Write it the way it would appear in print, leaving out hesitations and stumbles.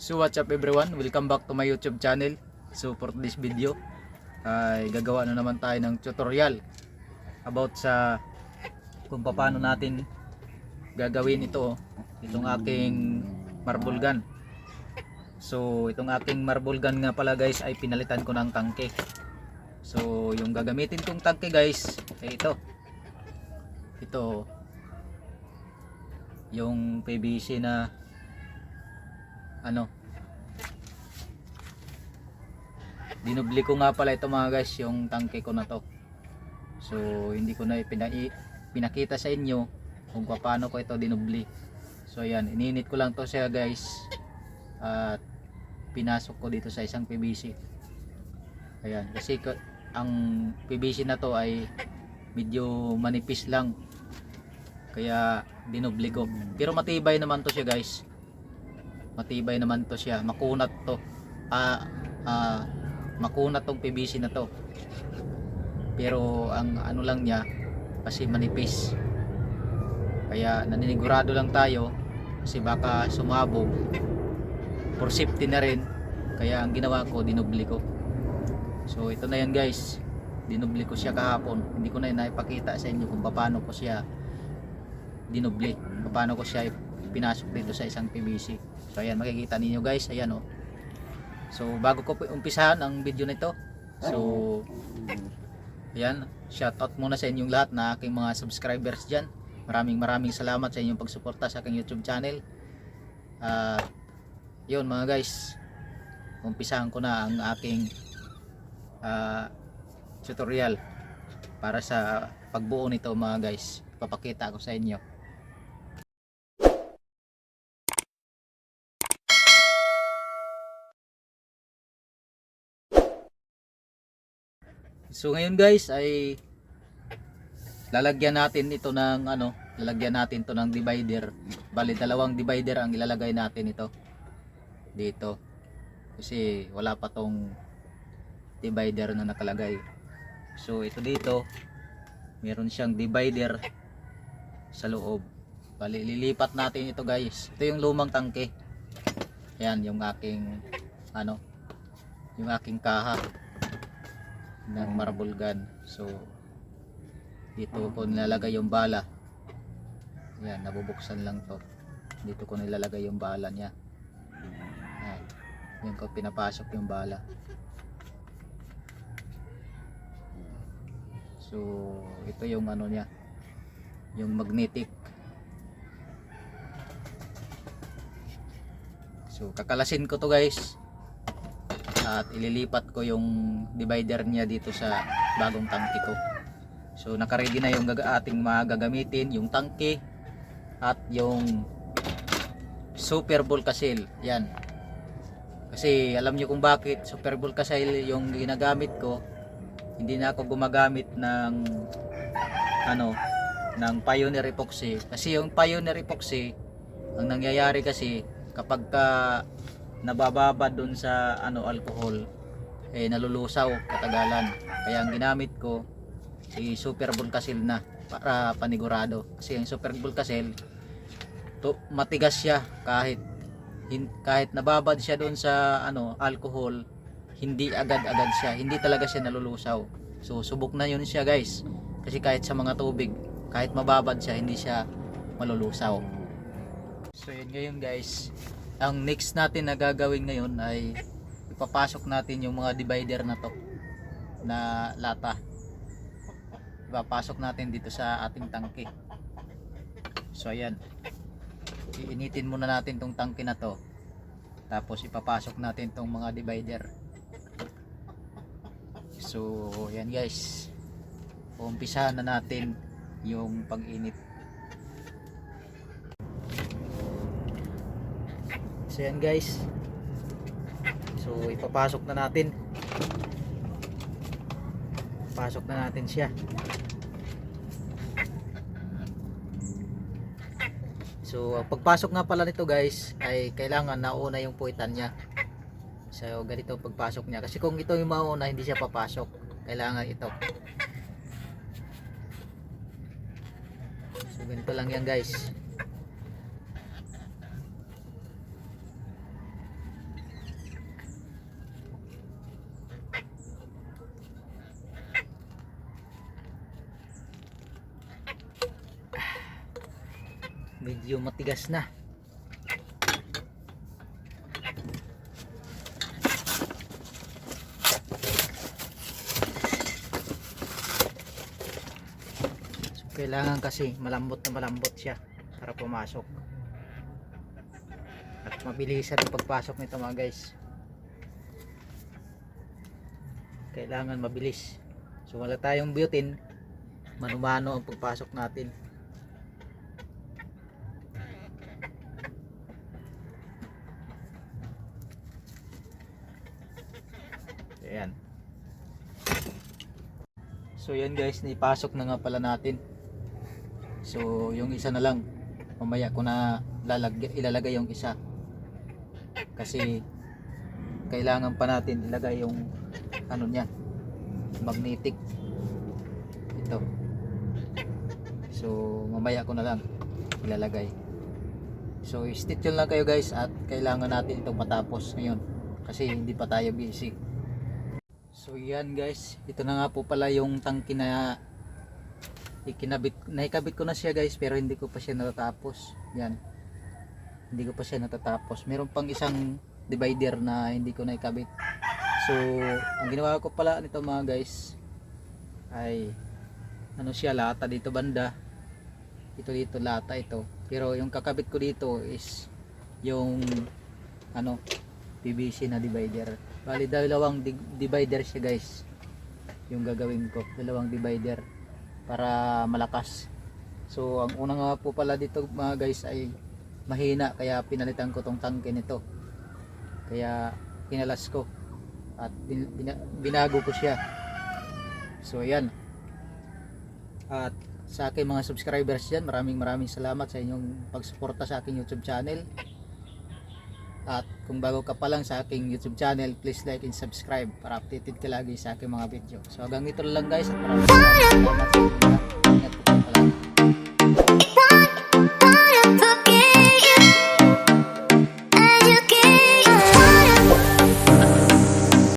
So what's up everyone, welcome back to my YouTube channel. So for this video ay gagawa na naman tayo ng tutorial about sa kung paano natin gagawin itong aking marble gun. So itong aking marble gun nga pala guys ay pinalitan ko ng tangke. So yung gagamitin kong tangke guys ay ito yung PVC na dinubli ko nga pala ito mga guys, yung tangke ko na to. So hindi ko na pinakita sa inyo kung paano ko ito dinubli. So ayan, ininit ko lang to siya guys at pinasok ko dito sa isang PVC. Ayan, kasi ang PVC na to ay medyo manipis lang, kaya dinubli ko. Pero matibay naman to siya guys, matibay naman to siya, makunat to, makunat tong PVC na to. Pero ang ano lang niya kasi manipis, kaya naninigurado lang tayo kasi baka sumabog, for safety na rin. Kaya ang ginawa ko, dinubli ko. So ito na yan guys, dinubli ko siya kahapon. Hindi ko na naipakita sa inyo kung paano ko siya dinubli, paano ko siya pinasok dito sa isang PVC. So ayan, makikita ninyo guys, ayan oh. So bago ko umpisahan ang video nito, so ayan, shout out muna sa inyong lahat na aking mga subscribers dyan. Maraming salamat sa inyong pagsuporta sa aking YouTube channel. Yun mga guys, umpisahan ko na ang aking tutorial para sa pagbuo nito mga guys. Papakita ko sa inyo. So ngayon guys ay lalagyan natin ito ng lalagyan natin to ng divider. Bali dalawang divider ang ilalagay natin ito dito, kasi wala pa tong divider na nakalagay. So ito dito meron siyang divider sa loob. Bali lilipat natin ito guys. Ito yung lumang tangke. Ayan yung aking yung aking kaha ng marble gun. So dito ko nilalagay yung bala. Ayan, nabubuksan lang to. Dito ko nilalagay yung bala niya. Ayan, yun ko pinapasok yung bala. So ito yung niya, yung magnetic. So kakalasin ko to guys at ililipat ko yung divider niya dito sa bagong tangke ko. So nakaready na yung ating magagamitin, yung tangke at yung super Volcasil. Yan, kasi alam nyo kung bakit super Volcasil yung ginagamit ko. Hindi na ako gumagamit ng ng Pioneer Epoxy, kasi yung Pioneer Epoxy ang nangyayari kasi kapag nabababa dun sa alcohol, nalulusaw katagalan. Kaya ang ginamit ko si Super Volcasil na para panigurado, kasi yung Super Volcasil matigas siya, kahit nababad siya dun sa alcohol, hindi agad-agad siya, hindi talaga siya nalulusaw. So subok na yun siya guys, kasi kahit sa mga tubig, kahit mababad siya, hindi siya malulusaw. So yun ngayon guys, ang next natin na gagawin ngayon ay ipapasok natin yung mga divider na to na lata. Ipapasok natin dito sa ating tangke. So ayan, iinitin muna natin tong tangke na to, tapos ipapasok natin tong mga divider. So ayan guys, umpisahan na natin yung pag-init. So yan guys, so ipapasok na natin, pasok na natin siya. So pagpasok nga pala nito guys ay kailangan nauna yung puwitan niya. So ganito pagpasok niya, kasi kung ito yung mauna hindi siya papasok, kailangan ito. So ganito lang yan guys. medyo matigas na. So, kailangan kasi malambot na malambot siya para pumasok at mabilisan ang pagpasok nito mga guys. Kailangan mabilis. So wala tayong butane, mano-mano ang pagpasok natin. Ayan. So yan guys, naipasok na nga pala natin. So yung isa na lang, mamaya ko na ilalagay yung isa. Kasi kailangan pa natin ilagay yung ano niya, magnetic ito. So mamaya ko na lang ilalagay. So stay tuned lang kayo guys, at kailangan natin itong matapos ngayon kasi hindi pa tayo busy. So yan guys, ito na nga po pala yung tangki na naikabit ko na siya guys, pero hindi ko pa siya natatapos. Yan, hindi ko pa siya natatapos. Meron pang isang divider na hindi ko naikabit. So ang ginawa ko pala nito mga guys ay ano siya, lata dito banda, ito dito lata ito, pero yung kakabit ko dito is yung ano, PVC na divider. Bali dalawang divider siya guys yung gagawin ko, dalawang divider para malakas. So ang una nga po pala dito mga guys ay mahina, kaya pinalitan ko tong tangke nito, kaya kinalas ko at binago ko siya. So ayan, at sa aking mga subscribers dyan, maraming salamat sa inyong pagsuporta sa aking YouTube channel. At kung bago ka pa lang sa aking YouTube channel, please like and subscribe para updated ka lagi sa aking mga video. So hanggang ito lang guys, at maraming salamat sa inyo.